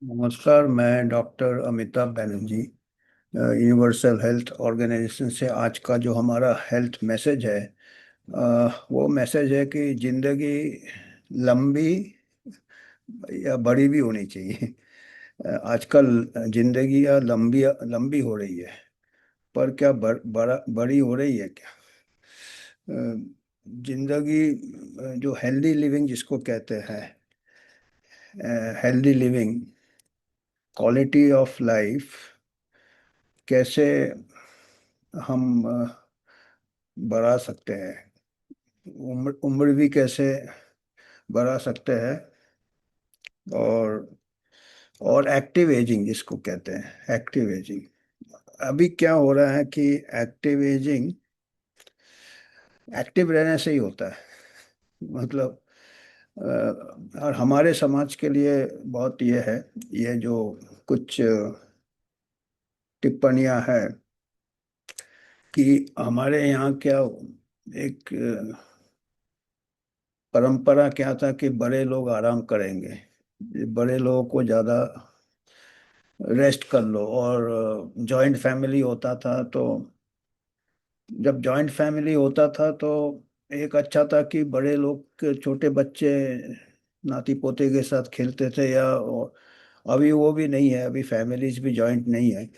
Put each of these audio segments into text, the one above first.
नमस्कार। मैं doctor Amitabh Banerjee universal health organization से आज का जो हमारा हेल्थ मैसेज है, वो मैसेज है कि जिंदगी लंबी या बड़ी भी होनी चाहिए। आजकल जिंदगी या लंबी लंबी हो रही है, पर क्या बड़ी हो रही है क्या? अ, जिंदगी जो हेल्दी लिविंग जिसको कहते हैं, healthy living, quality of life कैसे हम बढ़ा सकते हैं, उम्र उम्र भी कैसे बढ़ा सकते हैं, और एक्टिव एजिंग जिसको कहते हैं, एक्टिव एजिंग। अभी क्या हो रहा है कि एक्टिव एजिंग एक्टिव रहने से ही होता है। मतलब और हमारे समाज के लिए बहुत ये है, ये जो कुछ टिप्पणियां हैं कि हमारे यहाँ क्या एक परंपरा क्या था कि बड़े लोग आराम करेंगे, बड़े लोगों को ज्यादा रेस्ट कर लो। और जॉइंट फैमिली होता था, तो जब जॉइंट फैमिली होता था तो एक अच्छा था कि बड़े लोग के छोटे बच्चे नाती पोते के साथ खेलते थे। या अभी वो भी नहीं है, अभी फैमिलीज भी जॉइंट नहीं है।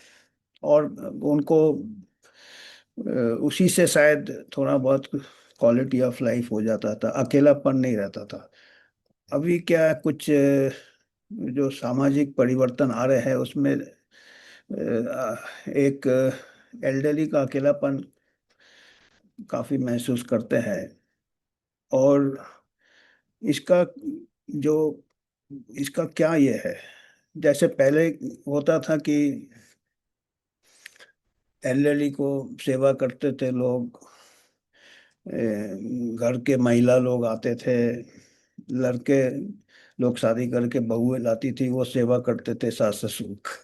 और उनको उसी से शायद थोड़ा बहुत क्वालिटी ऑफ लाइफ हो जाता था, अकेलापन नहीं रहता था। अभी क्या है, कुछ जो सामाजिक परिवर्तन आ रहे हैं उसमें एक एल्डरली का अकेलापन काफी महसूस करते हैं। और इसका जो इसका क्या ये है, जैसे पहले होता था कि एल्डरली को सेवा करते थे लोग, घर के महिला लोग आते थे, लड़के लोग शादी करके बहुएं लाती थी, वो सेवा करते थे सास ससुर की।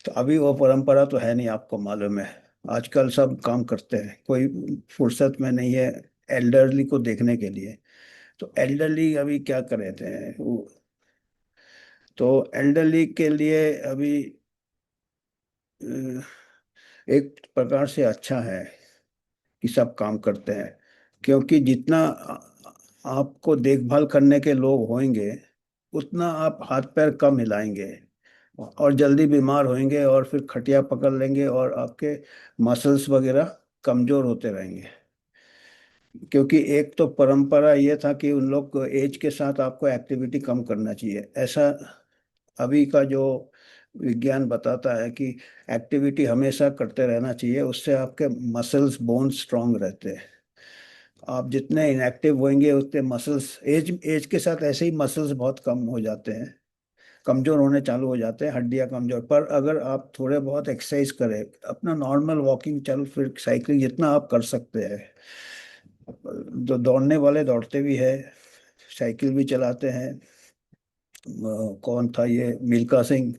तो अभी वो परंपरा तो है नहीं, आपको मालूम है। आजकल सब काम करते हैं, कोई फुर्सत में नहीं है एल्डरली को देखने के लिए। तो एल्डरली अभी क्या करे थे तो एल्डरली के लिए अभी अ, एक प्रकार से अच्छा है कि सब काम करते हैं, क्योंकि जितना आपको देखभाल करने के लोग होंगे, उतना आप हाथ पैर कम हिलाएंगे और जल्दी बीमार होंगे, और फिर खटिया पकड़ लेंगे और आपके मसल्स वगैरह कमजोर होते रहेंगे। क्योंकि एक तो परंपरा ये था कि उन लोग को एज के साथ आपको एक्टिविटी कम करना चाहिए, ऐसा अभी का जो विज्ञान बताता है कि एक्टिविटी हमेशा करते रहना चाहिए, उससे आपके मसल्स बोन्स स्ट्रांग रहते हैं। आप जितने इनएक्टिव होंगे उतने मसल्स एज एज के साथ ऐसे ही मसल्स बहुत कम हो जाते हैं, कमजोर होने चालू हो जाते हैं, हड्डियां कमजोर। पर अगर आप थोड़े बहुत एक्सरसाइज करें, अपना नॉर्मल वॉकिंग, चल फिर साइकिलिंग जितना आप कर सकते हैं। जो दौड़ने वाले दौड़ते भी है, साइकिल भी चलाते हैं। कौन था ये, मिल्खा सिंह,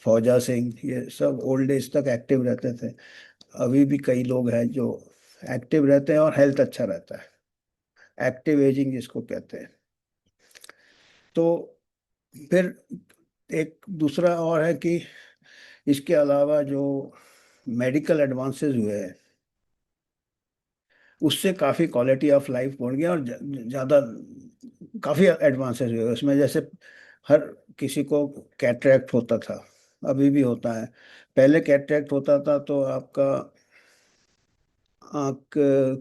फौजा सिंह, ये सब ओल्ड एज तक एक्टिव रहते थे। अभी भी कई लोग हैं जो एक्टिव रहते हैं और हेल्थ अच्छा रहता है, एक्टिव एजिंग जिसको कहते हैं। तो फिर एक दूसरा और है कि इसके अलावा जो मेडिकल एडवांसेस हुए हैं, उससे काफ़ी क्वालिटी ऑफ लाइफ बढ़ गया। और ज़्यादा काफ़ी एडवांसेस हुए उसमें। जैसे हर किसी को कैटरेक्ट होता था, अभी भी होता है। पहले कैटरेक्ट होता था तो आपका आँख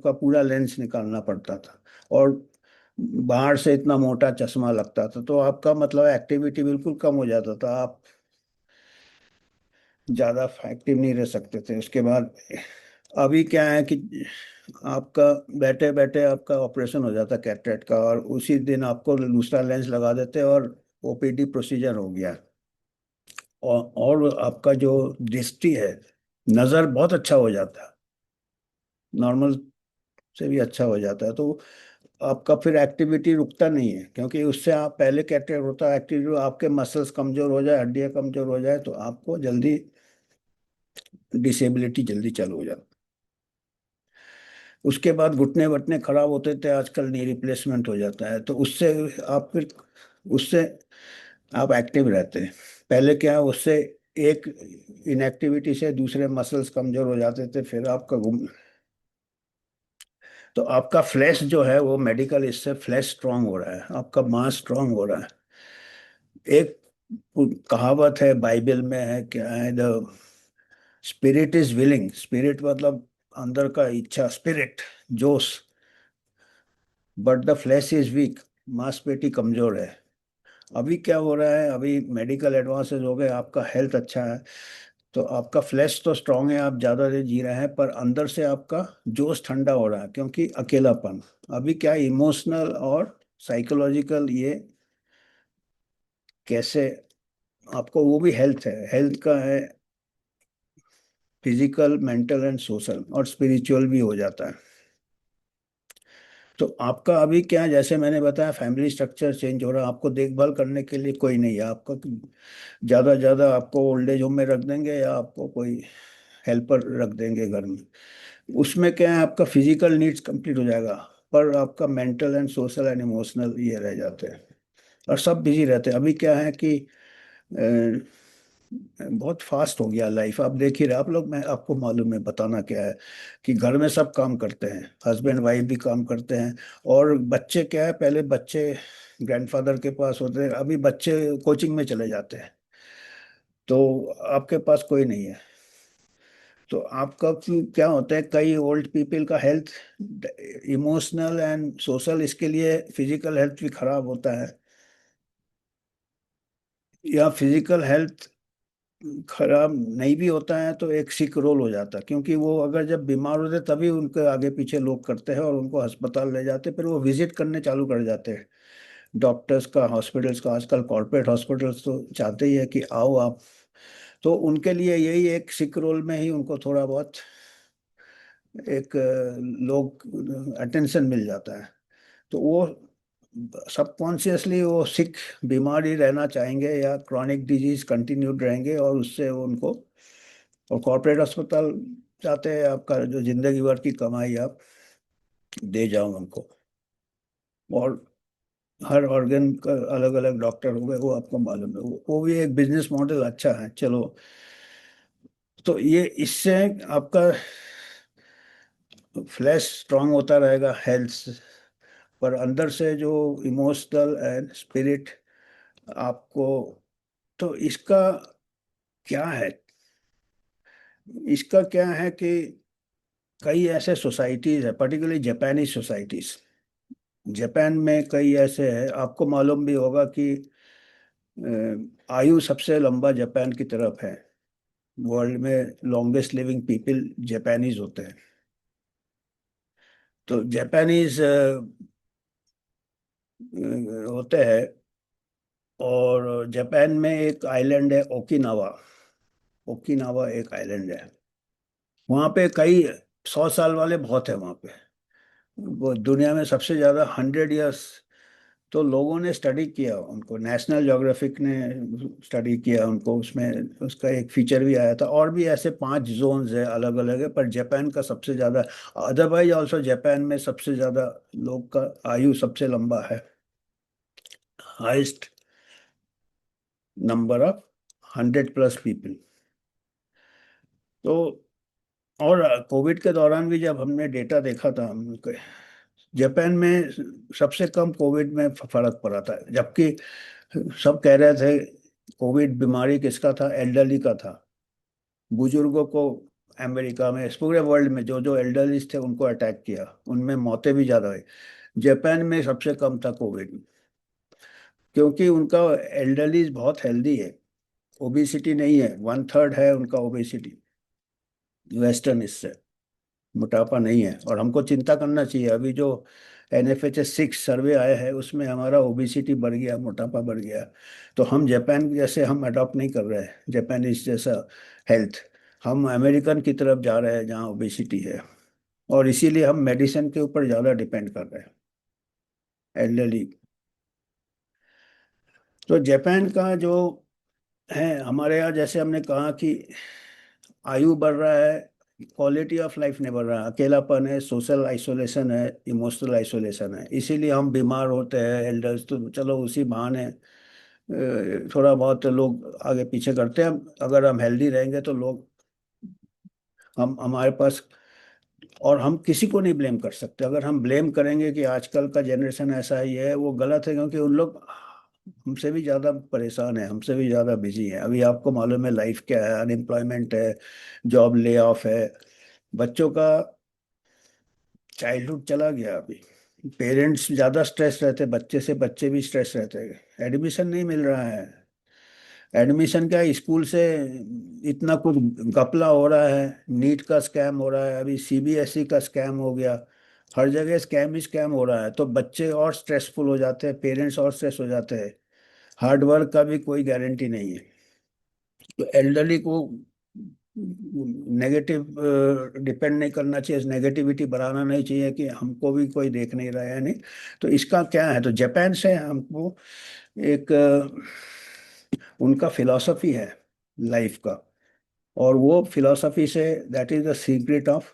का पूरा लेंस निकालना पड़ता था, और बाहर से इतना मोटा चश्मा लगता था, तो आपका मतलब एक्टिविटी बिल्कुल कम हो जाता था, आप ज़्यादा एक्टिव नहीं रह सकते थे। उसके बाद अभी क्या है कि आपका बैठे बैठे आपका ऑपरेशन हो जाता कैटरेक्ट का, और उसी दिन आपको दूसरा लेंस लगा देते और ओपीडी प्रोसीजर हो गया। और आपका जो दृष्टि है, नज़र बहुत अच्छा हो जाता है, नॉर्मल से भी अच्छा हो जाता है। तो आपका फिर एक्टिविटी रुकता नहीं है, क्योंकि उससे आप पहले कैटरेक्ट होता है, एक्टिविटी आपके मसल्स कमजोर हो जाए, हड्डियां कमजोर हो जाए, तो आपको जल्दी डिसेबिलिटी जल्दी चालू हो जाती। उसके बाद घुटने वटने खराब होते थे, आजकल नी रिप्लेसमेंट हो जाता है। तो उससे आप फिर उससे आप एक्टिव रहते हैं। पहले क्या है, उससे एक इनएक्टिविटी से दूसरे मसल्स कमजोर हो जाते थे, फिर आपका घूम। तो आपका फ्लैश जो है वो मेडिकल, इससे फ्लैश स्ट्रांग हो रहा है, आपका मांस स्ट्रांग हो रहा है। एक कहावत है बाइबल में, है क्या है, the spirit is willing, spirit मतलब अंदर का इच्छा, स्पिरिट, जोश, but the flash is weak, मांसपेशी कमजोर है। अभी क्या हो रहा है, अभी मेडिकल एडवांसेस हो गए, आपका हेल्थ अच्छा है, तो आपका फ्लैश तो स्ट्रांग है, आप ज्यादा देर जी रहे हैं, पर अंदर से आपका जोश ठंडा हो रहा है, क्योंकि अकेलापन। अभी क्या, इमोशनल और साइकोलॉजिकल, ये कैसे आपको, वो भी हेल्थ है, हेल्थ का है, फिजिकल, मेंटल एंड सोशल और स्पिरिचुअल भी हो जाता है। तो आपका अभी क्या, जैसे मैंने बताया, फैमिली स्ट्रक्चर चेंज हो रहा है, आपको देखभाल करने के लिए कोई नहीं है आपका, ज़्यादा ज़्यादा आपको ओल्ड एज होम में रख देंगे या आपको कोई हेल्पर रख देंगे घर में। उसमें क्या है, आपका फिजिकल नीड्स कंप्लीट हो जाएगा, पर आपका mental and social and emotional ये रह जाते हैं, और सब बिजी रहते हैं। अभी क्या है कि बहुत फास्ट हो गया लाइफ, आप देख ही रहे, आप लोग, मैं आपको मालूम है, बताना क्या है, कि घर में सब काम करते हैं, हस्बैंड वाइफ भी काम करते हैं, और बच्चे क्या है, पहले बच्चे ग्रैंडफादर के पास होते हैं, अभी बच्चे कोचिंग में चले जाते हैं, तो आपके पास कोई नहीं है। तो आपका क्या होता है, कई ओल्ड पीपल का हेल्थ, इमोशनल एंड सोशल, इसके लिए फिजिकल हेल्थ भी खराब होता है, या फिजिकल हेल्थ खराब नहीं भी होता है तो एक सिक रोल हो जाता है, क्योंकि वो अगर जब बीमार होते तभी उनके आगे पीछे लोग करते हैं और उनको अस्पताल ले जाते हैं, फिर वो विजिट करने चालू कर जाते हैं डॉक्टर्स का, हॉस्पिटल्स का। आजकल कॉर्पोरेट हॉस्पिटल्स तो चाहते ही है कि आओ आप, तो उनके लिए यही एक सिक रोल में ही उनको थोड़ा बहुत एक लोग अटेंशन मिल जाता है, तो वो सबकॉन्शियसली वो सिक, बीमार ही रहना चाहेंगे, या क्रॉनिक डिजीज कंटिन्यूड रहेंगे, और उससे वो उनको, और कॉर्पोरेट अस्पताल चाहते हैं आपका जो जिंदगी भर की कमाई आप दे जाओ उनको, और हर ऑर्गन का अलग अलग डॉक्टर हो गए, वो आपको मालूम है, वो भी एक बिजनेस मॉडल अच्छा है, चलो। तो ये इससे आपका फ्लैश स्ट्रांग होता रहेगा, हेल्थ, पर अंदर से जो इमोशनल एंड स्पिरिट आपको, तो इसका क्या है, इसका क्या है कि कई ऐसे सोसाइटीज है, पर्टिकुलरली जापानी सोसाइटीज, जापान में कई ऐसे है, आपको मालूम भी होगा कि आयु सबसे लंबा जापान की तरफ है, वर्ल्ड में लॉन्गेस्ट लिविंग पीपल जापानीज होते हैं। तो जापानीज होते हैं, और जापान में एक आइलैंड है ओकिनावा, ओकिनावा एक आइलैंड है, वहाँ पे कई 100 साल वाले बहुत है वहाँ पे, वो दुनिया में सबसे ज्यादा 100 इयर्स। तो लोगों ने स्टडी किया उनको, नेशनल ज्योग्राफिक ने स्टडी किया उनको, उसमें उसका एक फीचर भी आया था, और भी ऐसे 5 जोन्स है, अलग अलग है, पर जापान का सबसे ज्यादा, अदरवाइज ऑल्सो जापान में सबसे ज्यादा लोग का आयु सबसे लंबा है, हाइस्ट नंबर ऑफ 100+ पीपल। तो और कोविड के दौरान भी जब हमने डेटा देखा था, हम जापान में सबसे कम कोविड में फर्क पड़ा था, जबकि सब कह रहे थे कोविड बीमारी किसका था, एल्डरली का था, बुजुर्गों को, अमेरिका में, इस पूरे वर्ल्ड में जो जो एल्डरलीज थे उनको अटैक किया, उनमें मौतें भी ज्यादा हुई। जापान में सबसे कम था कोविड, क्योंकि उनका एल्डरलीज बहुत हेल्दी है, ओबेसिटी नहीं है, 1/3 है उनका ओबेसिटी, वेस्टर्न इससे मोटापा नहीं है। और हमको चिंता करना चाहिए, अभी जो NFHS 6 सर्वे आया है उसमें हमारा ओबेसिटी बढ़ गया, मोटापा बढ़ गया, तो हम जापान जैसे हम अडॉप्ट नहीं कर रहे हैं, जापानीज जैसा हेल्थ, हम अमेरिकन की तरफ जा रहे हैं जहाँ ओबेसिटी है, और इसीलिए हम मेडिसिन के ऊपर ज़्यादा डिपेंड कर रहे हैं, एल्डरली। तो जापान का जो है, हमारे यहाँ जैसे हमने कहा कि आयु बढ़ रहा है, क्वालिटी ऑफ लाइफ नहीं बढ़ रहा, अकेलापन है, सोशल आइसोलेशन है, इमोशनल आइसोलेशन है, इसीलिए हम बीमार होते हैं एल्डर्स, तो चलो उसी बहाने थोड़ा बहुत लोग आगे पीछे करते हैं। अगर हम हेल्दी रहेंगे तो लोग, हम हमारे पास, और हम किसी को नहीं ब्लेम कर सकते। अगर हम ब्लेम करेंगे कि आजकल का जनरेशन ऐसा ही है, वो गलत है, क्योंकि उन लोग हमसे भी ज़्यादा परेशान है, हमसे भी ज़्यादा बिजी है। अभी आपको मालूम है लाइफ क्या है, अनएम्प्लॉयमेंट है, जॉब ले ऑफ है, बच्चों का चाइल्डहुड चला गया। अभी पेरेंट्स ज़्यादा स्ट्रेस रहते, बच्चे से बच्चे भी स्ट्रेस रहते हैं, एडमिशन नहीं मिल रहा है। एडमिशन क्या, स्कूल से इतना कुछ घपला हो रहा है, नीट का स्कैम हो रहा है, अभी सीबीएसई का स्कैम हो गया, हर जगह स्कैम ही स्कैम हो रहा है। तो बच्चे और स्ट्रेसफुल हो जाते हैं, पेरेंट्स और स्ट्रेस हो जाते हैं। हार्ड वर्क का भी कोई गारंटी नहीं है। तो एल्डरली को नेगेटिव डिपेंड नहीं करना चाहिए, नेगेटिविटी बढ़ाना नहीं चाहिए कि हमको भी कोई देख नहीं रहा है, नहीं। तो इसका क्या है, तो जापान से हमको एक उनका फिलॉसफी है लाइफ का, और वो फिलॉसफी से, that is the secret of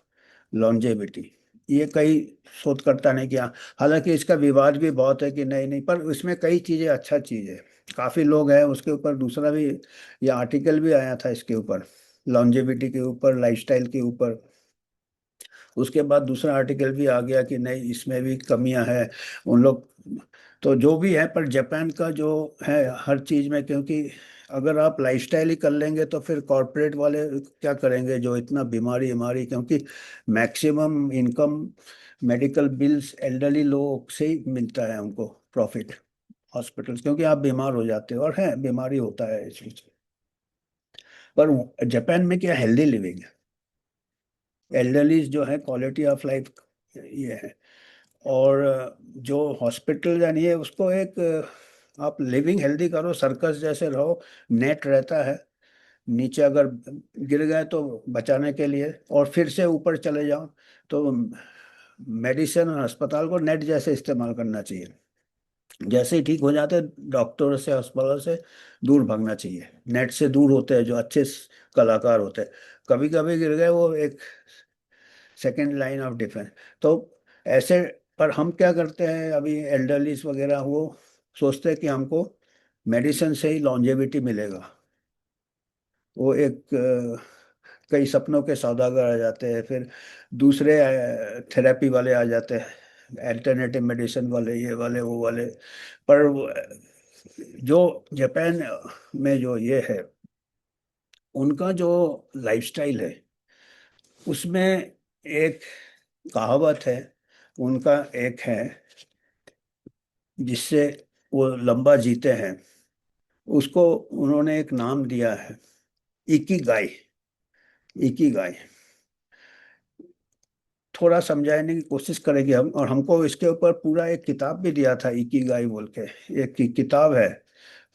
longevity. ये कई शोधकर्ता ने किया, हालांकि इसका विवाद भी बहुत है कि नहीं नहीं, पर इसमें कई चीज़ें, अच्छा चीज़ है। काफ़ी लोग हैं उसके ऊपर, दूसरा भी ये आर्टिकल भी आया था इसके ऊपर, लॉन्जेविटी के ऊपर, लाइफस्टाइल के ऊपर। उसके बाद दूसरा आर्टिकल भी आ गया कि नहीं, इसमें भी कमियां हैं उन लोग। तो जो भी है, पर जापान का जो है हर चीज़ में, क्योंकि अगर आप लाइफस्टाइल ही कर लेंगे तो फिर कॉरपोरेट वाले क्या करेंगे, जो इतना बीमारी हमारी, क्योंकि maximum income medical bills elderly लोग से ही मिलता है उनको, प्रॉफिट हॉस्पिटल्स, क्योंकि आप बीमार हो जाते हो, और है बीमारी होता है इस चीज़। पर जापान में क्या, हेल्दी लिविंग है, एल्डरलीज जो है, क्वालिटी ऑफ लाइफ ये है। और जो हॉस्पिटल यानी है उसको एक, आप लिविंग हेल्दी करो, सर्कस जैसे रहो, नेट रहता है, नीचे अगर गिर गए तो बचाने के लिए, और फिर से ऊपर चले जाओ। तो मेडिसिन और अस्पताल को नेट जैसे इस्तेमाल करना चाहिए। जैसे ही ठीक हो जाते, डॉक्टरों से, अस्पताल से दूर भागना चाहिए। नेट से दूर होते हैं जो अच्छे कलाकार होते हैं, कभी कभी गिर गए, वो एक सेकेंड लाइन ऑफ डिफेंस। तो ऐसे, पर हम क्या करते हैं अभी, एल्डरलीज वगैरह वो सोचते हैं कि हमको मेडिसिन से ही लॉन्जेविटी मिलेगा। वो एक कई सपनों के सौदागर आ जाते हैं, फिर दूसरे थेरेपी वाले आ जाते हैं, अल्टरनेटिव मेडिसिन वाले, ये वाले वो वाले। पर जो जापान में जो ये है, उनका जो लाइफस्टाइल है, उसमें एक कहावत है उनका, एक है जिससे वो लंबा जीते हैं, उसको उन्होंने एक नाम दिया है, इकिगाई। इकिगाई थोड़ा समझाने की कोशिश करेंगे हम, और हमको इसके ऊपर पूरा एक किताब भी दिया था, इकिगाई बोल के। एक किताब है,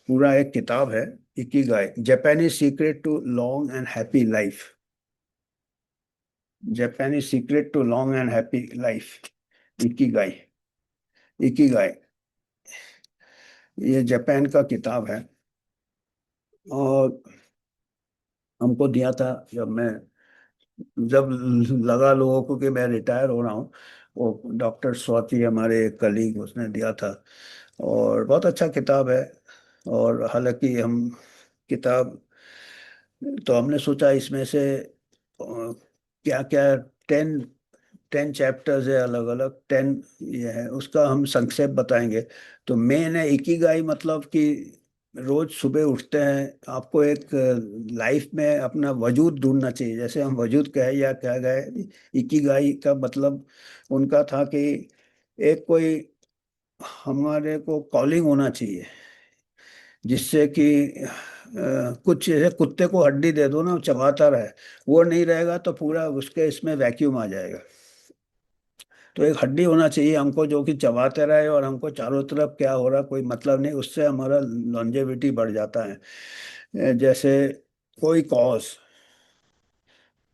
पूरा एक किताब है, Ikigai, Japanese secret to long and happy life. Japanese secret to long and happy life, Ikigai. Ikigai ये जापान का किताब है, और हमको दिया था जब मैं, जब लगा लोगों को कि मैं रिटायर हो रहा हूँ, वो डॉक्टर स्वाति हमारे कलीग, उसने दिया था। और बहुत अच्छा किताब है। और हालांकि हम किताब, तो हमने सोचा इसमें से क्या क्या, 10 10 चैप्टर्स है, अलग अलग 10 ये है, उसका हम संक्षेप बताएंगे। तो मेन है इकिगाई, मतलब कि रोज सुबह उठते हैं, आपको एक लाइफ में अपना वजूद ढूंढना चाहिए, जैसे हम वजूद कहे या क्या गए। इकिगाई का मतलब उनका था कि एक कोई हमारे को कॉलिंग होना चाहिए, जिससे कि कुछ जैसे कुत्ते को हड्डी दे दो ना, वो चबाता रहे, वो नहीं रहेगा तो पूरा उसके इसमें वैक्यूम आ जाएगा। तो एक हड्डी होना चाहिए हमको, जो कि चबाते रहे, और हमको चारों तरफ क्या हो रहा कोई मतलब नहीं, उससे हमारा लॉन्जेविटी बढ़ जाता है। जैसे कोई कॉज,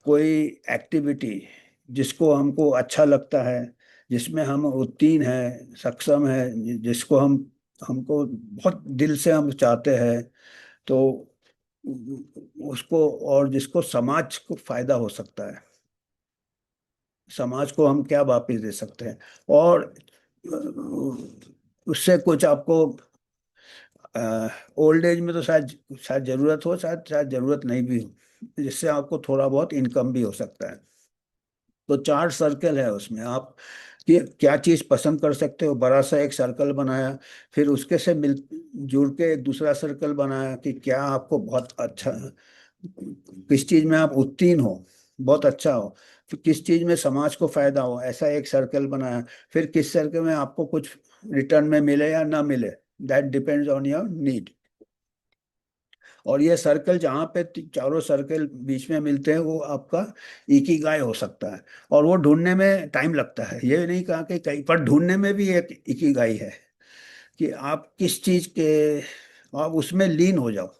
कोई एक्टिविटी जिसको हमको अच्छा लगता है, जिसमें हम उत्तीर्ण हैं, सक्षम है, जिसको हमको बहुत दिल से हम चाहते हैं, तो उसको, और जिसको समाज को फायदा हो सकता है, समाज को हम क्या वापस दे सकते हैं, और उससे कुछ आपको ओल्ड एज में तो शायद शायद जरूरत हो, शायद शायद जरूरत नहीं भी हो, जिससे आपको थोड़ा बहुत इनकम भी हो सकता है। तो चार सर्कल है उसमें, आप कि क्या चीज पसंद कर सकते हो, बड़ा सा एक सर्कल बनाया। फिर उसके से मिल जुड़ के एक दूसरा सर्कल बनाया कि क्या आपको बहुत अच्छा, किस चीज में आप उत्तीर्ण हो, बहुत अच्छा हो, फिर किस चीज में समाज को फायदा हो, ऐसा एक सर्कल बनाया। फिर किस सर्कल में आपको कुछ रिटर्न में मिले या ना मिले, that depends on your need. और ये सर्कल जहाँ पे चारों सर्कल बीच में मिलते हैं वो आपका इकिगाई हो सकता है। और वो ढूंढने में टाइम लगता है, ये नहीं कहा कि कहीं पर ढूंढने में भी एक इकिगाई है कि आप किस चीज के, आप उसमें लीन हो जाओ।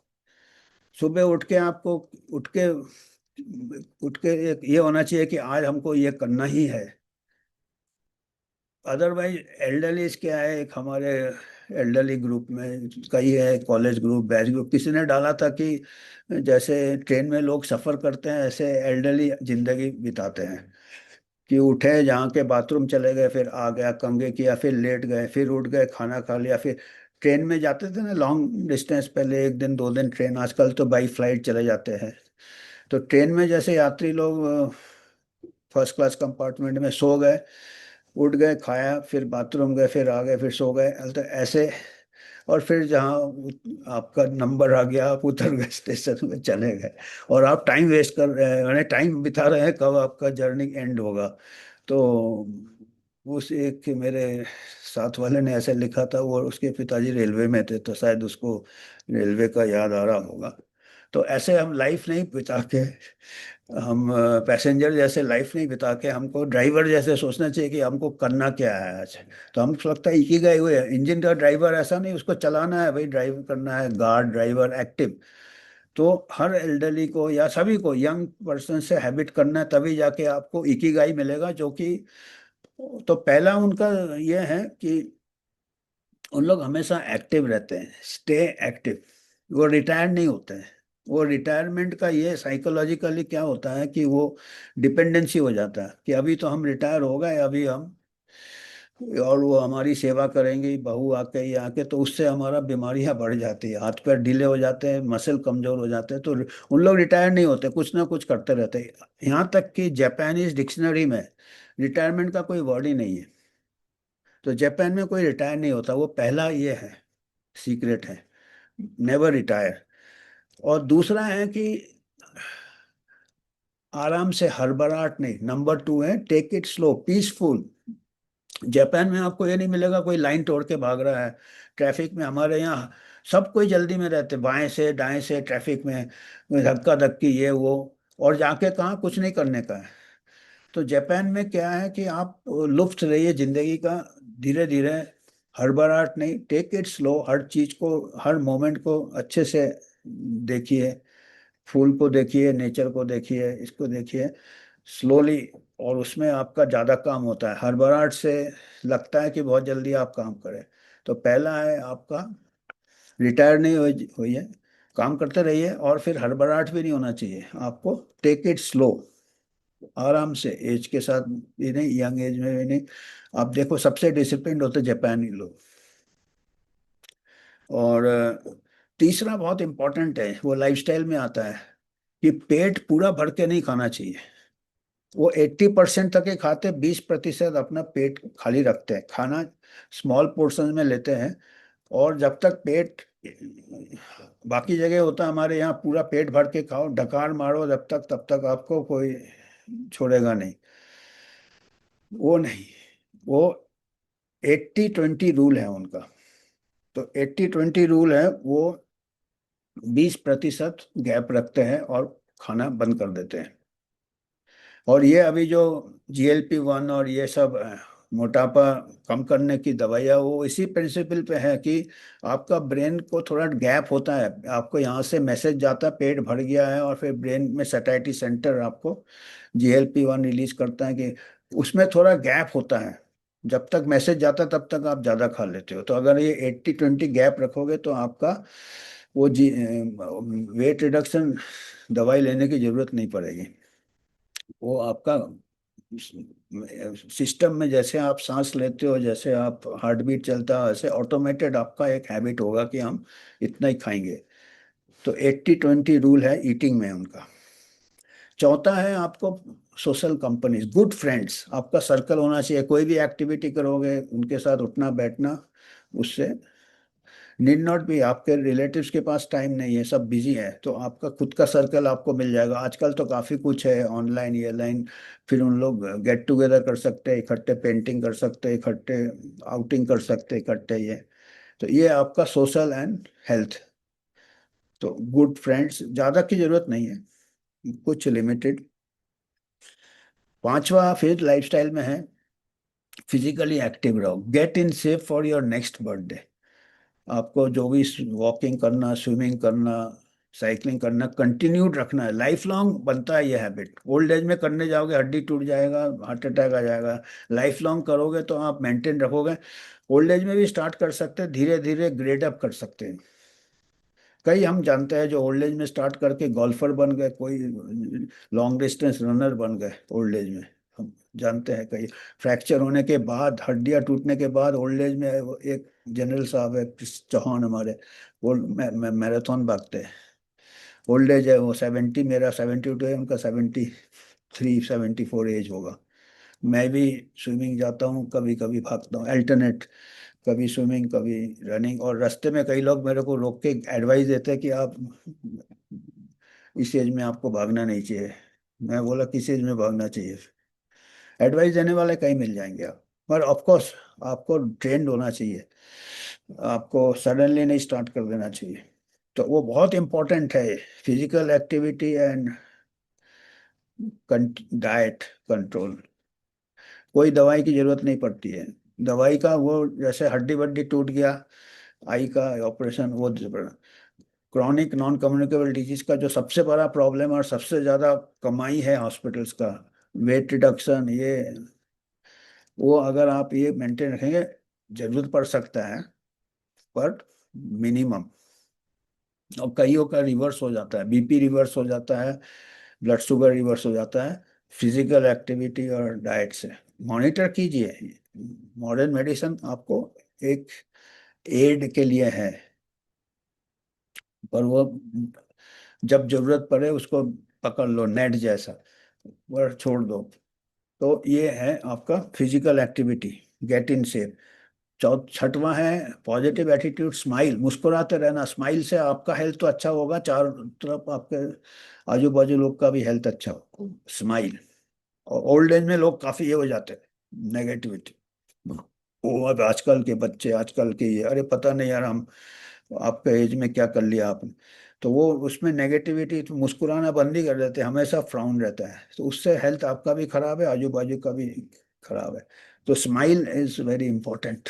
सुबह उठ के आपको, उठ के उठ के एक ये होना चाहिए कि आज हमको ये करना ही है। अदरवाइज एल्डरलीज क्या है, एक हमारे एल्डरली ग्रुप में कई है, कॉलेज ग्रुप, बैच ग्रुप, किसी ने डाला था कि जैसे ट्रेन में लोग सफर करते हैं ऐसे एल्डरली जिंदगी बिताते हैं, कि उठे जहाँ के बाथरूम चले गए, फिर आ गया, कंघे किया, फिर लेट गए, फिर उठ गए, खाना खा लिया, फिर ट्रेन में जाते थे ना लॉन्ग डिस्टेंस, पहले एक दिन दो दिन ट्रेन, आजकल तो बाई फ्लाइट चले जाते हैं। तो ट्रेन में जैसे यात्री लोग फर्स्ट क्लास कंपार्टमेंट में सो गए, उठ गए, खाया, फिर बाथरूम गए, फिर आ गए, फिर सो गए, तो ऐसे। और फिर जहाँ आपका नंबर आ गया, आप उतर गए, स्टेशन में चले गए, और आप टाइम वेस्ट कर रहे हैं, यानी टाइम बिता रहे हैं, कब आपका जर्नी एंड होगा। तो उस एक मेरे साथ वाले ने ऐसे लिखा था, वो उसके पिताजी रेलवे में थे, तो शायद उसको रेलवे का याद आ रहा होगा। तो ऐसे हम लाइफ नहीं बिता के, हम पैसेंजर जैसे लाइफ नहीं बिता के, हमको ड्राइवर जैसे सोचना चाहिए कि हमको करना क्या है आज। तो हमको लगता है इकिगाई हुए इंजन का ड्राइवर, ऐसा नहीं उसको चलाना है भाई, ड्राइव करना है, गार्ड ड्राइवर एक्टिव। तो हर एल्डरली को या सभी को, यंग पर्सन से हैबिट करना है, तभी जाके आपको इकिगाई मिलेगा, जो कि तो पहला उनका ये है कि उन लोग हमेशा एक्टिव रहते हैं, स्टे एक्टिव, वो रिटायर नहीं होते हैं। वो रिटायरमेंट का ये साइकोलॉजिकली क्या होता है कि वो डिपेंडेंसी हो जाता है कि अभी तो हम रिटायर हो गए, अभी हम, और वो हमारी सेवा करेंगी, बहू आके ये आके, तो उससे हमारा बीमारियां बढ़ जाती है, हाथ पैर ढीले हो जाते हैं, मसल कमजोर हो जाते हैं। तो उन लोग रिटायर नहीं होते, कुछ ना कुछ करते रहते हैं। यहाँ तक कि जापानीज डिक्शनरी में रिटायरमेंट का कोई वर्ड ही नहीं है। तो जापान में कोई रिटायर नहीं होता, वो पहला ये है, सीक्रेट है, नेवर रिटायर। और दूसरा है कि आराम से, हड़बड़ाहट नहीं। नंबर टू है take it slow, peaceful. Japan में आपको ये नहीं मिलेगा कोई लाइन तोड़ के भाग रहा है ट्रैफिक में। हमारे यहाँ सब कोई जल्दी में रहते, बाएं से दाएं से ट्रैफिक में धक्का धक्की ये वो, और जाके कहाँ कुछ नहीं करने का है। तो जापान में क्या है कि आप लुफ्त रहिए जिंदगी का, धीरे धीरे, हड़बड़ाहट नहीं, टेक इट स्लो, हर चीज को, हर मोमेंट को अच्छे से देखिए, फूल को देखिए, नेचर को देखिए, इसको देखिए स्लोली। और उसमें आपका ज्यादा काम होता है, हड़बड़ाहट से लगता है कि बहुत जल्दी आप काम करें। तो पहला है आपका, रिटायर नहीं हुई है, काम करते रहिए, और फिर हड़बड़ाहट भी नहीं होना चाहिए आपको, टेक इट स्लो, आराम से, एज के साथ भी नहीं, यंग एज में भी नहीं। आप देखो सबसे डिसिप्लिन होते जापानी लोग। और तीसरा बहुत इंपॉर्टेंट है, वो लाइफस्टाइल में आता है कि पेट पूरा भर के नहीं खाना चाहिए। वो 80% तक ही खाते, 20% अपना पेट खाली रखते हैं, खाना स्मॉल पोर्शन में लेते हैं। और जब तक पेट, बाकी जगह होता है, हमारे यहाँ पूरा पेट भर के खाओ, डकार मारो जब तक, तब तक आपको कोई छोड़ेगा नहीं। वो नहीं, वो 80-20 रूल है उनका। तो 80-20 रूल है, वो 20% गैप रखते हैं और खाना बंद कर देते हैं। और ये अभी जो GLP-1 और ये सब मोटापा कम करने की दवाइयाँ, वो इसी प्रिंसिपल पे है कि आपका ब्रेन को थोड़ा गैप होता है, आपको यहाँ से मैसेज जाता है पेट भर गया है, और फिर ब्रेन में सैटाइटी सेंटर आपको GLP-1 रिलीज करता है कि उसमें थोड़ा गैप होता है। जब तक मैसेज जाता है तब तक आप ज़्यादा खा लेते हो। तो अगर ये 80-20 गैप रखोगे तो आपका वो वेट रिडक्शन दवाई लेने की जरूरत नहीं पड़ेगी, वो आपका सिस्टम में जैसे आप सांस लेते हो, जैसे आप हार्ट बीट चलता है, वैसे ऑटोमेटेड आपका एक हैबिट होगा कि हम इतना ही खाएंगे। तो 80-20 रूल है ईटिंग में उनका। चौथा है आपको सोशल कंपनीज, गुड फ्रेंड्स, आपका सर्कल होना चाहिए। कोई भी एक्टिविटी करोगे उनके साथ उठना बैठना, उससे नीड नॉट बी आपके रिलेटिव्स के पास टाइम नहीं है, सब बिजी है, तो आपका खुद का सर्कल आपको मिल जाएगा। आजकल तो काफ़ी कुछ है ऑनलाइन ये लाइन, फिर उन लोग गेट टुगेदर कर सकते हैं इकट्ठे, पेंटिंग कर सकते हैं इकट्ठे, आउटिंग कर सकते हैं इकट्ठे। ये तो ये आपका सोशल एंड हेल्थ। तो गुड फ्रेंड्स, ज़्यादा की जरूरत नहीं है, कुछ लिमिटेड। पांचवा फिर लाइफस्टाइल में है, फिजिकली एक्टिव रहो, get in shape for your next birthday. आपको जो भी वॉकिंग करना, स्विमिंग करना, साइकिलिंग करना कंटिन्यूड रखना है, लाइफ लॉन्ग बनता है ये हैबिट। ओल्ड एज में करने जाओगे हड्डी टूट जाएगा, हार्ट अटैक आ जाएगा। लाइफ लॉन्ग करोगे तो आप मेंटेन रखोगे। ओल्ड एज में भी स्टार्ट कर सकते हैं, धीरे धीरे ग्रेड अप कर सकते हैं। कई हम जानते हैं जो ओल्ड एज में स्टार्ट करके गोल्फर बन गए, कोई लॉन्ग डिस्टेंस रनर बन गए ओल्ड एज में। हम जानते हैं कई फ्रैक्चर होने के बाद, हड्डियां टूटने के बाद ओल्ड एज में, वो एक जनरल साहब है चौहान हमारे, वो मैराथन भागते हैं। ओल्ड एज है वो 70, मेरा 72 है, उनका 73-74 एज होगा। मैं भी स्विमिंग जाता हूँ, कभी कभी भागता हूँ अल्टरनेट, कभी स्विमिंग कभी रनिंग। और रास्ते में कई लोग मेरे को रोक के एडवाइस देते हैं कि आप इस एज में आपको भागना नहीं चाहिए। मैं बोला किस एज में भागना चाहिए? एडवाइस देने वाले कहीं मिल जाएंगे आप, पर ऑफ कोर्स आपको ट्रेंड होना चाहिए, आपको सडनली नहीं स्टार्ट कर देना चाहिए। तो वो बहुत इंपॉर्टेंट है, physical activity and diet control. कोई दवाई की जरूरत नहीं पड़ती है। दवाई का वो जैसे हड्डी वड्डी टूट गया, आई का ऑपरेशन, वो क्रॉनिक नॉन कम्युनिकेबल डिजीज का जो सबसे बड़ा प्रॉब्लम और सबसे ज्यादा कमाई है हॉस्पिटल्स का, वेट रिडक्शन, ये वो अगर आप ये मेंटेन रखेंगे, जरूरत पड़ सकता है पर मिनिमम। और कईयों का रिवर्स हो जाता है, बीपी रिवर्स हो जाता है, ब्लड शुगर रिवर्स हो जाता है फिजिकल एक्टिविटी और डाइट से। मॉनिटर कीजिए, मॉडर्न मेडिसिन आपको एक एड के लिए है, पर वो जब जरूरत पड़े उसको पकड़ लो नेट जैसा, और छोड़ दो। तो ये है आपका physical activity, get in shape. छठवां है पॉजिटिव एटीट्यूड, स्माइल, मुस्कुराते रहना। स्माइल से आपका हेल्थ तो अच्छा होगा, चारों तरफ आपके आजू बाजू लोग का भी हेल्थ अच्छा हो, स्माइल। और ओल्ड एज में लोग काफी ये हो जाते हैं नेगेटिविटी, वो अब आजकल के बच्चे, आजकल के ये, अरे पता नहीं यार हम आपके एज में क्या कर लिया आपने। तो वो उसमें नेगेटिविटी, तो मुस्कुराना बंद ही कर देते हैं, हमेशा फ्राउन रहता है, तो उससे हेल्थ आपका भी खराब है, आजू बाजू का भी खराब है। तो स्माइल इज वेरी इंपॉर्टेंट।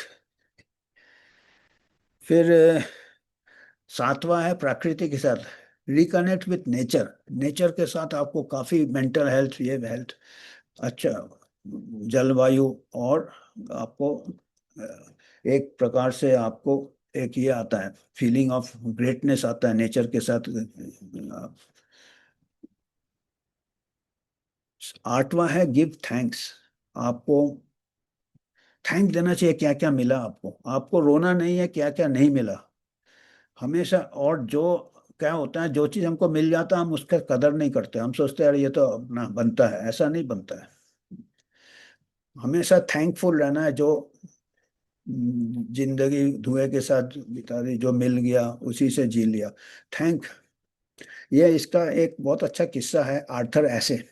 फिर सातवां है प्रकृति के साथ रिकनेक्ट विथ नेचर। नेचर के साथ आपको काफी मेंटल हेल्थ, ये हेल्थ अच्छा, जलवायु, और आपको एक प्रकार से आपको एक ये आता है, फीलिंग ऑफ ग्रेटनेस आता है नेचर के साथ। आठवां है गिव थैंक्स। आपको थैंक देना चाहिए, क्या क्या मिला आपको, आपको रोना नहीं है क्या क्या नहीं मिला हमेशा। और जो क्या होता है, जो चीज हमको मिल जाता है हम उसका कदर नहीं करते, हम सोचते हैं अरे ये तो अपना बनता है, ऐसा नहीं बनता है। हमेशा थैंकफुल रहना है, जो जिंदगी धुएं के साथ बिता दी, जो मिल गया उसी से जी लिया, थैंक। ये इसका एक बहुत अच्छा किस्सा है, आर्थर ऐसे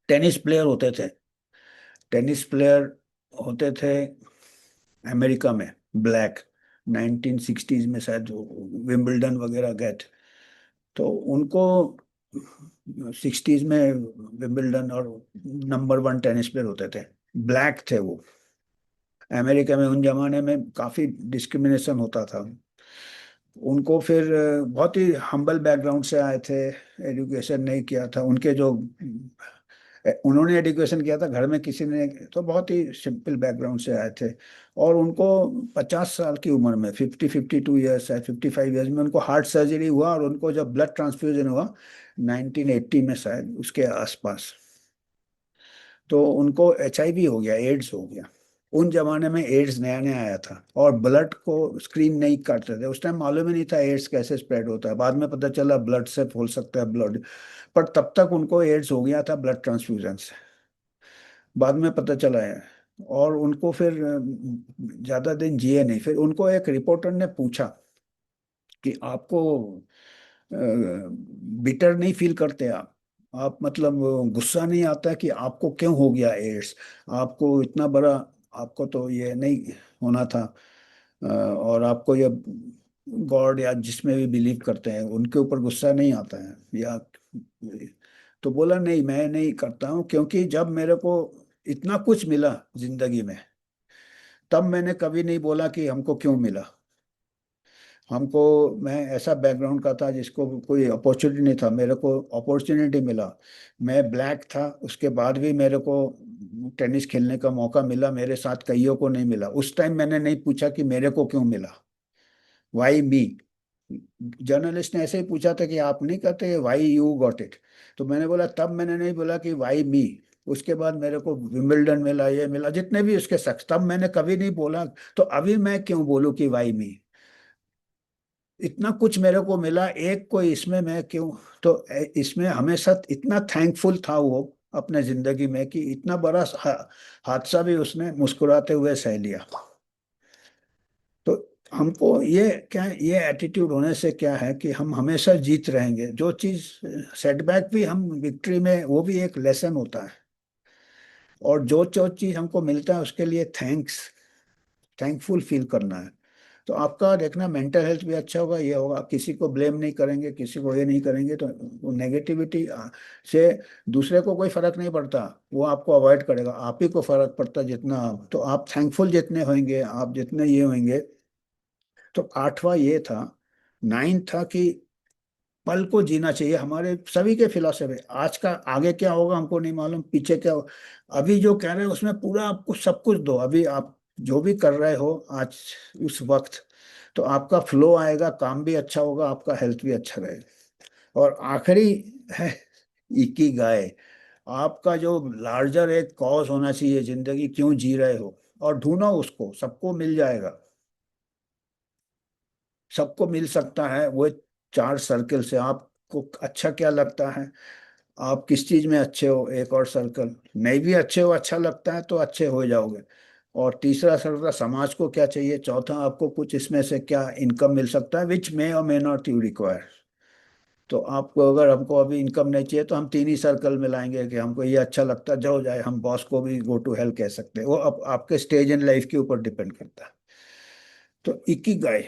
टेनिस प्लेयर होते थे, टेनिस प्लेयर होते थे अमेरिका में, ब्लैक, 1960s में शायद विंबलडन वगैरह गए थे। तो उनको 60s में विंबलडन, और नंबर वन टेनिस प्लेयर होते थे, ब्लैक थे वो। अमेरिका में उन जमाने में काफी डिस्क्रिमिनेशन होता था। उनको फिर बहुत ही हम्बल बैकग्राउंड से आए थे, एजुकेशन नहीं किया था उनके जो उन्होंने एजुकेशन किया था घर में किसी ने, तो बहुत ही सिंपल बैकग्राउंड से आए थे। और उनको 50 साल की उम्र में, 52 ईयर्स है, 55 ईयर्स में उनको हार्ट सर्जरी हुआ, और उनको जब ब्लड ट्रांसफ्यूजन हुआ 1980 में शायद, उसके आसपास। तो उनको HIV हो गया, एड्स हो गया। उन जमाने में एड्स नया नया आया था और ब्लड को स्क्रीन नहीं करते थे, उस टाइम मालूम ही नहीं था एड्स कैसे स्प्रेड होता है। बाद में पता चला ब्लड से हो सकता है, ब्लड। पर तब तक उनको एड्स हो गया था ब्लड ट्रांसफ्यूजन से, बाद में पता चला है। और उनको फिर ज्यादा दिन जिए नहीं। फिर उनको एक रिपोर्टर ने पूछा कि आपको बिटर नहीं फील करते आप मतलब गुस्सा नहीं आता कि आपको क्यों हो गया एड्स, आपको इतना बड़ा, आपको तो ये नहीं होना था। और आपको ये गॉड या जिसमें भी बिलीव करते हैं उनके ऊपर गुस्सा नहीं आता है या? तो बोला नहीं, मैं नहीं करता हूँ, क्योंकि जब मेरे को इतना कुछ मिला जिंदगी में, तब मैंने कभी नहीं बोला कि हमको क्यों मिला। हमको, मैं ऐसा बैकग्राउंड का था जिसको कोई अपॉर्चुनिटी नहीं था, मेरे को अपॉर्चुनिटी मिला। मैं ब्लैक था, उसके बाद भी मेरे को टेनिस खेलने का मौका मिला, मेरे साथ कईयों को नहीं मिला। उस टाइम मैंने नहीं पूछा कि मेरे को क्यों मिला, वाई मी। जर्नलिस्ट ने ऐसे ही पूछा था कि आप नहीं कहते वाई यू गॉट इट, तो मैंने बोला, तब मैंने नहीं बोला कि वाई मी। उसके बाद मेरे को विंबलडन मिला, ये मिला, जितने भी उसके शख्स, तब मैंने कभी नहीं बोला। तो अभी मैं क्यों बोलूं कि वाई मी? इतना कुछ मेरे को मिला, एक को इसमें मैं क्यों? तो इसमें हमेशा इतना थैंकफुल था वो अपने जिंदगी में कि इतना बड़ा हादसा भी उसने मुस्कुराते हुए सह लिया। तो हमको ये क्या है, ये एटीट्यूड होने से क्या है कि हम हमेशा जीत रहेंगे। जो चीज सेटबैक भी हम विक्ट्री में, वो भी एक लेसन होता है। और जो जो चीज हमको मिलता है उसके लिए थैंकफुल फील करना है। तो आपका देखना मेंटल हेल्थ भी अच्छा होगा, ये होगा, किसी को ब्लेम नहीं करेंगे, किसी को ये नहीं करेंगे, तो नेगेटिविटी से दूसरे को कोई फर्क नहीं पड़ता, वो आपको अवॉइड करेगा। आप ही को फर्क पड़ता है जितना आप, तो आप थैंकफुल जितने होंगे, आप जितने ये होंगे। तो आठवां ये था। नाइन था कि पल को जीना चाहिए, हमारे सभी के फिलॉसफी। आज का आगे क्या होगा हमको नहीं मालूम, पीछे क्या हो। अभी जो कह रहे हैं उसमें पूरा आपको सब कुछ दो, अभी आप जो भी कर रहे हो आज उस वक्त, तो आपका फ्लो आएगा, काम भी अच्छा होगा, आपका हेल्थ भी अच्छा रहेगा। और आखिरी है इकी गाय। आपका जो लार्जर एक कॉज होना चाहिए, जिंदगी क्यों जी रहे हो, और ढूंढो उसको, सबको मिल जाएगा। सबको मिल सकता है वो चार सर्कल से। आपको अच्छा क्या लगता है, आप किस चीज में अच्छे हो, एक और सर्कल। नहीं भी अच्छे हो, अच्छा लगता है तो अच्छे हो जाओगे। और तीसरा सर्कल समाज को क्या चाहिए। चौथा, आपको कुछ इसमें से क्या इनकम मिल सकता है, विच मे और मे नॉट यू रिक्वायर। तो आपको अगर, हमको अभी इनकम नहीं चाहिए, तो हम तीन ही सर्कल में लाएंगे कि हमको ये अच्छा लगता है, जो जाए। हम बॉस को भी गो टू हेल कह सकते हैं, वो अब आपके स्टेज इन लाइफ के ऊपर डिपेंड करता है। तो इकिगाई,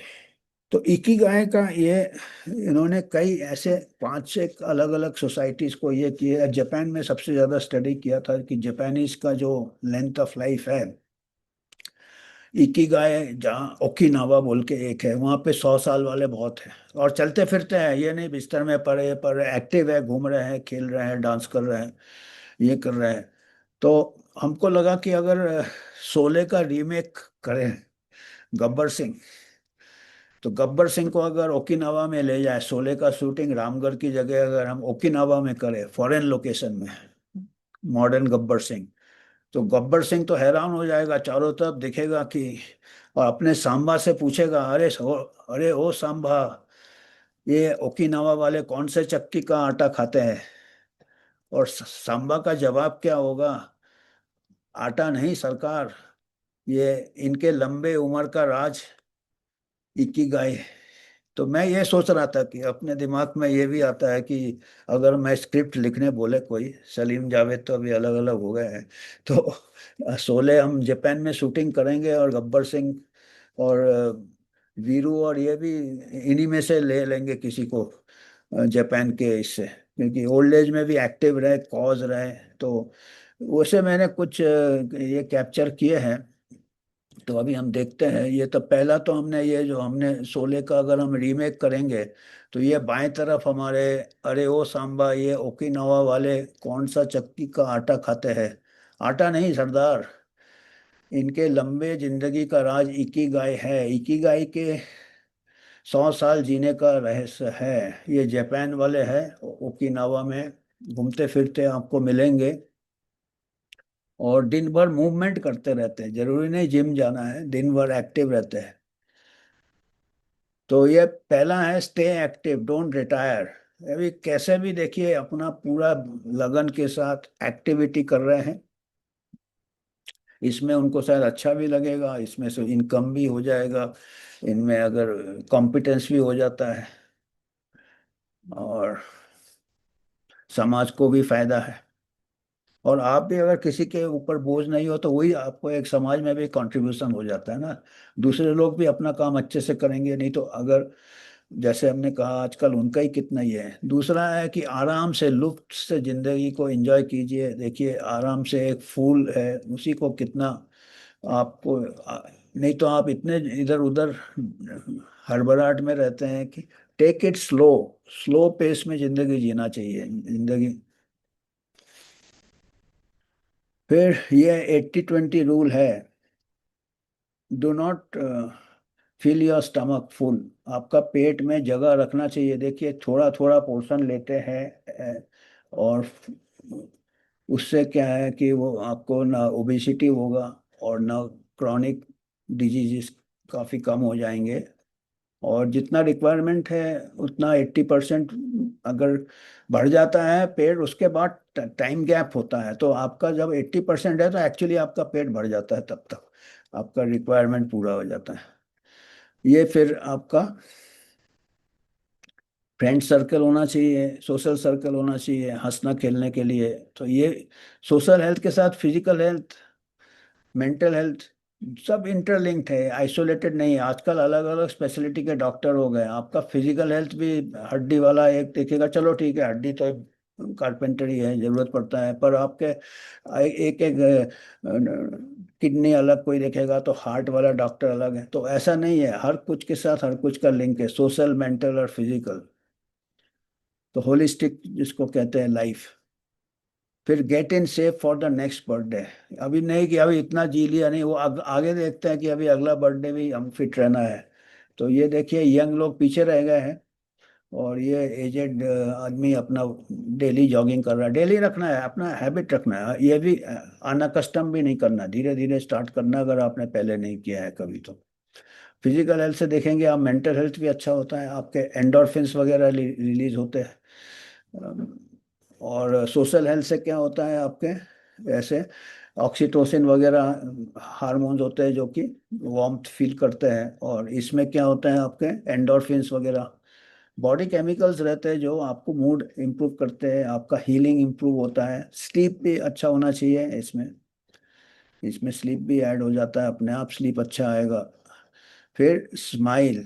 तो इकिगाई का ये, इन्होंने कई ऐसे पांच से अलग अलग सोसाइटीज को ये किए। जापान में सबसे ज्यादा स्टडी किया था कि जापानीज का जो लेंथ ऑफ लाइफ है, इकिगाई जहाँ ओकिनावा बोल के एक है, वहाँ पे 100 साल वाले बहुत हैं और चलते फिरते हैं, ये नहीं बिस्तर में पड़े, पर एक्टिव है, घूम रहे हैं, खेल रहे हैं, डांस कर रहे हैं, ये कर रहे हैं। तो हमको लगा कि अगर शोले का रीमेक करें, गब्बर सिंह, तो गब्बर सिंह को अगर ओकिनावा में ले जाए, शोले का शूटिंग रामगढ़ की जगह अगर हम ओकिनावा में करें, फॉरेन लोकेशन में, मॉडर्न गब्बर सिंह, तो गब्बर सिंह तो हैरान हो जाएगा, चारों तरफ दिखेगा कि, और अपने सांबा से पूछेगा, अरे ओ सांबा, ये ओकिनावा वाले कौन से चक्की का आटा खाते हैं? और सांबा का जवाब क्या होगा, आटा नहीं सरकार, ये इनके लंबे उम्र का राज इकिगाई। तो मैं ये सोच रहा था कि अपने दिमाग में ये भी आता है कि अगर मैं स्क्रिप्ट लिखने बोले कोई, सलीम जावेद तो अभी अलग अलग हो गए हैं, तो शोले हम जापान में शूटिंग करेंगे, और गब्बर सिंह और वीरू और ये भी इन्हीं में से ले लेंगे किसी को, जापान के इससे, क्योंकि ओल्ड एज में भी एक्टिव रहे, कॉज रहे। तो वैसे मैंने कुछ ये कैप्चर किए हैं। तो अभी हम देखते हैं, ये तो पहला, तो हमने ये जो हमने शोले का अगर हम रीमेक करेंगे, तो ये बाएं तरफ हमारे, अरे ओ सांबा, ये ओकिनावा वाले कौन सा चक्की का आटा खाते हैं? आटा नहीं सरदार, इनके लंबे जिंदगी का राज इकिगाई है। इकिगाई के 100 साल जीने का रहस्य है। ये जापान वाले हैं, ओकिनावा में घूमते फिरते आपको मिलेंगे। और दिन भर मूवमेंट करते रहते हैं, जरूरी नहीं जिम जाना है, दिन भर एक्टिव रहते हैं। तो ये पहला है, स्टे एक्टिव, डोंट रिटायर। अभी कैसे भी देखिए अपना पूरा लगन के साथ एक्टिविटी कर रहे हैं, इसमें उनको शायद अच्छा भी लगेगा, इसमें से इनकम भी हो जाएगा, इनमें अगर कॉम्पिटेंस भी हो जाता है, और समाज को भी फायदा है। और आप भी अगर किसी के ऊपर बोझ नहीं हो तो वही आपको एक समाज में भी कंट्रीब्यूशन हो जाता है ना। दूसरे लोग भी अपना काम अच्छे से करेंगे, नहीं तो अगर जैसे हमने कहा आजकल उनका ही कितना ही है। दूसरा है कि आराम से लुफ्त से जिंदगी को एंजॉय कीजिए। देखिए आराम से एक फूल है, उसी को कितना आपको नहीं तो आप इतने इधर उधर हड़बड़ाहट में रहते हैं कि take it slow, slow pace में जिंदगी जीना चाहिए जिंदगी। फिर ये 80-20 रूल है। Do not fill your stomach full. आपका पेट में जगह रखना चाहिए। देखिए थोड़ा थोड़ा पोर्शन लेते हैं, और उससे क्या है कि वो आपको ना ओबेसिटी होगा और ना क्रॉनिक डिजीजेस काफ़ी कम हो जाएंगे। और जितना रिक्वायरमेंट है उतना 80% अगर बढ़ जाता है पेट, उसके बाद टाइम गैप होता है, तो आपका जब 80% है तो एक्चुअली आपका पेट भर जाता है, तब तक आपका रिक्वायरमेंट पूरा हो जाता है। ये फिर आपका फ्रेंड सर्कल होना चाहिए, सोशल सर्कल होना चाहिए हंसना खेलने के लिए। तो ये सोशल हेल्थ के साथ फिजिकल हेल्थ, मेंटल हेल्थ सब इंटरलिंक्ड है, आइसोलेटेड नहीं है। आजकल अलग अलग स्पेशलिटी के डॉक्टर हो गए। आपका फिजिकल हेल्थ भी हड्डी वाला एक देखेगा, चलो ठीक है हड्डी तो कारपेंटरी है, जरूरत पड़ता है, पर आपके एक एक किडनी अलग कोई देखेगा, तो हार्ट वाला डॉक्टर अलग है। तो ऐसा नहीं है, हर कुछ के साथ हर कुछ का लिंक है, सोशल मेंटल और फिजिकल। तो होलिस्टिक जिसको कहते हैं लाइफ। फिर get in shape for the next birthday. अभी नहीं कि अभी इतना जी लिया, नहीं, वो आगे देखते हैं कि अभी अगला बर्थडे भी हम फिट रहना है। तो ये देखिए यंग लोग पीछे रह गए हैं, और ये एजेड आदमी अपना डेली जॉगिंग कर रहा है। डेली रखना है, अपना हैबिट रखना है, ये भी अनकस्टम भी नहीं करना, धीरे धीरे स्टार्ट करना अगर आपने पहले नहीं किया है कभी तो। फिजिकल हेल्थ से देखेंगे आप, मेंटल हेल्थ भी अच्छा होता है, आपके एंडोर्फिन्स वगैरह रिलीज होते हैं। और सोशल हेल्थ से क्या होता है आपके, ऐसे ऑक्सीटोसिन वगैरह हार्मोन्स होते हैं जो कि वार्मथ फील करते हैं। और इसमें क्या होता है आपके एंडोर्फिन्स वगैरह बॉडी केमिकल्स रहते हैं जो आपको मूड इम्प्रूव करते हैं, आपका हीलिंग इम्प्रूव होता है। स्लीप भी अच्छा होना चाहिए इसमें, इसमें स्लीप भी ऐड हो जाता है, अपने आप स्लीप अच्छा आएगा। फिर स्माइल,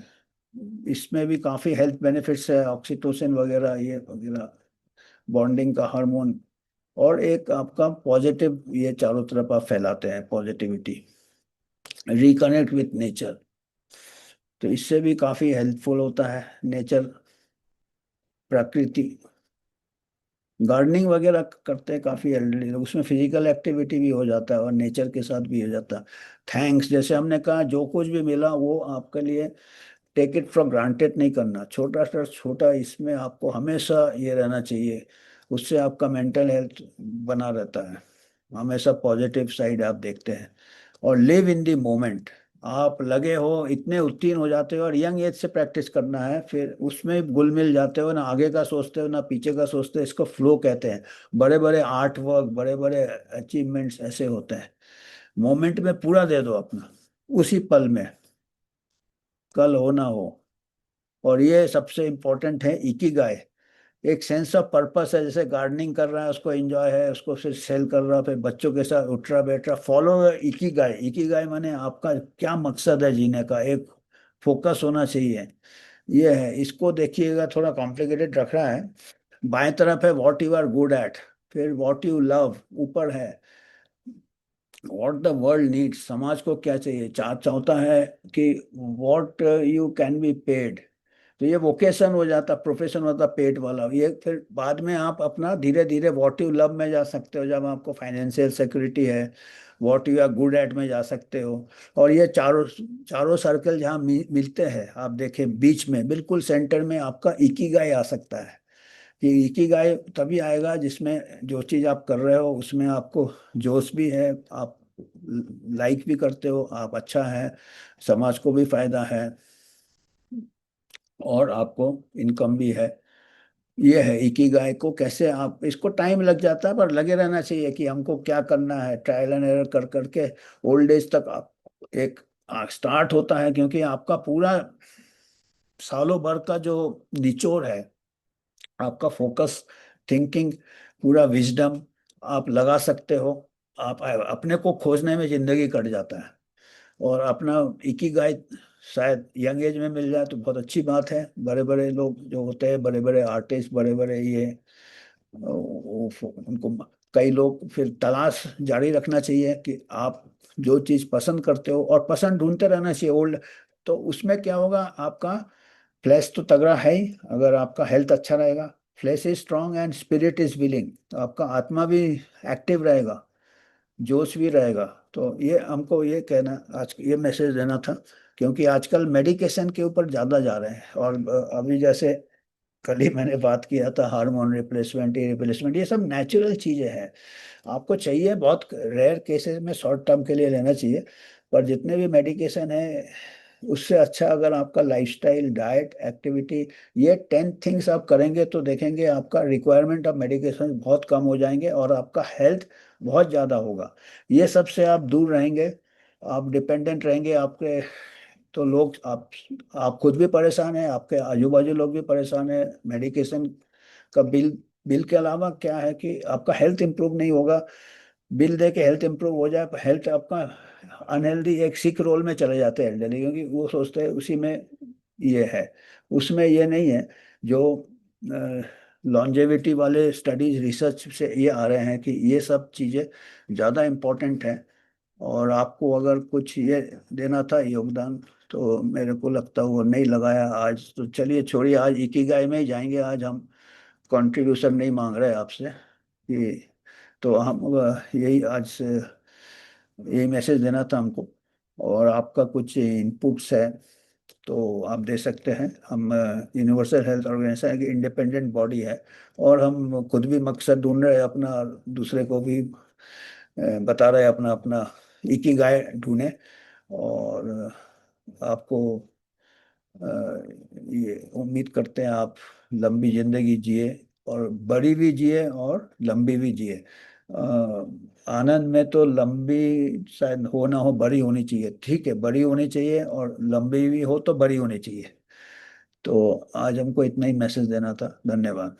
इसमें भी काफ़ी हेल्थ बेनिफिट्स है, ऑक्सीटोसिन वगैरह ये वगैरह बॉन्डिंग का हार्मोन। और एक आपका पॉजिटिव, ये चारों तरफ आप फैलाते हैं पॉजिटिविटी। रिकनेक्ट विथ नेचर, तो इससे भी काफ़ी हेल्पफुल होता है नेचर, प्रकृति। गार्डनिंग वगैरह करते हैं काफ़ी एल्डरली लोग, उसमें फिजिकल एक्टिविटी भी हो जाता है और नेचर के साथ भी हो जाता है। थैंक्स, जैसे हमने कहा जो कुछ भी मिला वो आपके लिए टेक इट फॉर ग्रांटेड नहीं करना, छोटा सा छोटा, इसमें आपको हमेशा ये रहना चाहिए। उससे आपका मेंटल हेल्थ बना रहता है, हमेशा पॉजिटिव साइड आप देखते हैं। और लिव इन द मोमेंट, आप लगे हो इतने उत्तीर्ण हो जाते हो, और यंग एज से प्रैक्टिस करना है, फिर उसमें घुल मिल जाते हो ना, आगे का सोचते हो ना पीछे का सोचते हो। इसको फ्लो कहते हैं। बड़े बड़े आर्ट वर्क, बड़े बड़े अचीवमेंट्स ऐसे होते हैं, मोमेंट में पूरा दे दो अपना, उसी पल में, कल हो ना हो। और ये सबसे इम्पोर्टेंट है इकिगाई, एक सेंस ऑफ पर्पस है। जैसे गार्डनिंग कर रहा है उसको एंजॉय है, उसको फिर सेल कर रहा, फिर बच्चों के साथ उठ रहा बैठ रहा, फॉलो इकिगाई। इकिगाई माने आपका क्या मकसद है जीने का, एक फोकस होना चाहिए। ये है, इसको देखिएगा थोड़ा कॉम्प्लिकेटेड रख रहा है। बाएं तरफ है what you are good at, फिर व्हाट यू लव, ऊपर है व्हाट द वर्ल्ड नीड्स, समाज को क्या चाहिए, चाहता है कि what you can be paid. तो ये वोकेशन हो जाता, प्रोफेशन होता पेड वाला। ये फिर बाद में आप अपना धीरे धीरे व्हाट यू लव में जा सकते हो, जब आपको फाइनेंशियल सिक्योरिटी है। What you are good at में जा सकते हो। और ये चारों चारों सर्कल जहाँ मिलते हैं, आप देखें बीच में बिल्कुल सेंटर में आपका इकिगाई आ सकता है। कि इकिगाई तभी आएगा जिसमें जो चीज आप कर रहे हो उसमें आपको जोश भी है, आप लाइक भी करते हो, आप अच्छा है, समाज को भी फायदा है, और आपको इनकम भी है। ये है इकिगाई को कैसे आप, इसको टाइम लग जाता है पर लगे रहना चाहिए कि हमको क्या करना है, ट्रायल एंड एरर कर करके ओल्ड एज तक आप एक स्टार्ट होता है, क्योंकि आपका पूरा सालों भर का जो निचोड़ है, आपका फोकस, थिंकिंग, पूरा विजडम आप लगा सकते हो। आप अपने को खोजने में जिंदगी कट जाता है, और अपना इकिगाई शायद यंग एज में मिल जाए तो बहुत अच्छी बात है। बड़े बड़े लोग जो होते हैं, बड़े बड़े आर्टिस्ट, बड़े बड़े ये उनको कई लोग फिर तलाश जारी रखना चाहिए कि आप जो चीज पसंद करते हो, और पसंद ढूंढते रहना चाहिए ओल्ड। तो उसमें क्या होगा, आपका फ्लैश तो तगड़ा है ही, अगर आपका हेल्थ अच्छा रहेगा, flash is strong and spirit is willing, तो आपका आत्मा भी एक्टिव रहेगा, जोश भी रहेगा। तो ये हमको ये कहना, आज ये मैसेज देना था, क्योंकि आजकल मेडिकेशन के ऊपर ज़्यादा जा रहे हैं। और अभी जैसे कल ही मैंने बात किया था, हार्मोन रिप्लेसमेंट, ये रिप्लेसमेंट, ये सब नेचुरल चीज़ें हैं, आपको चाहिए, बहुत रेयर केसेस में शॉर्ट टर्म के लिए लेना चाहिए। पर जितने भी मेडिकेशन है उससे अच्छा अगर आपका लाइफस्टाइल, डाइट, एक्टिविटी, ये 10 थिंग्स आप करेंगे तो देखेंगे आपका रिक्वायरमेंट ऑफ मेडिकेशन बहुत कम हो जाएंगे, और आपका हेल्थ बहुत ज़्यादा होगा। ये सब से आप दूर रहेंगे, आप डिपेंडेंट रहेंगे आपके, तो लोग आप खुद भी परेशान हैं, आपके आजू बाजू लोग भी परेशान हैं। मेडिकेशन का बिल, बिल के अलावा क्या है कि आपका हेल्थ इंप्रूव नहीं होगा। बिल दे के हेल्थ इंप्रूव हो जाए, हेल्थ आपका अनहेल्दी एक सिक रोल में चले जाते हैं एल्डरली, क्योंकि वो सोचते हैं उसी में ये है, उसमें ये नहीं है। जो लॉन्जेविटी वाले स्टडीज, रिसर्च से ये आ रहे हैं कि ये सब चीज़ें ज़्यादा इम्पोर्टेंट हैं। और आपको अगर कुछ ये देना था योगदान, तो मेरे को लगता है वो नहीं लगाया आज, तो चलिए छोड़िए, आज इकिगाई में ही जाएंगे। आज हम कंट्रीब्यूशन नहीं मांग रहे आपसे कि, तो हम यही आज से यही मैसेज देना था हमको। और आपका कुछ इनपुट्स है तो आप दे सकते हैं। हम यूनिवर्सल हेल्थ ऑर्गेनाइजेशन की इंडिपेंडेंट बॉडी है, और हम खुद भी मकसद ढूंढ रहे हैं अपना, दूसरे को भी बता रहे हैं अपना अपना इकिगाई ढूंढे। और आपको अ, ये उम्मीद करते हैं आप लंबी जिंदगी जिए, और बड़ी भी जिए और लंबी भी जिए। आनंद में तो लंबी शायद हो ना हो, बड़ी होनी चाहिए, ठीक है, बड़ी होनी चाहिए, और लंबी भी हो तो बड़ी होनी चाहिए। तो आज हमको इतना ही मैसेज देना था। धन्यवाद।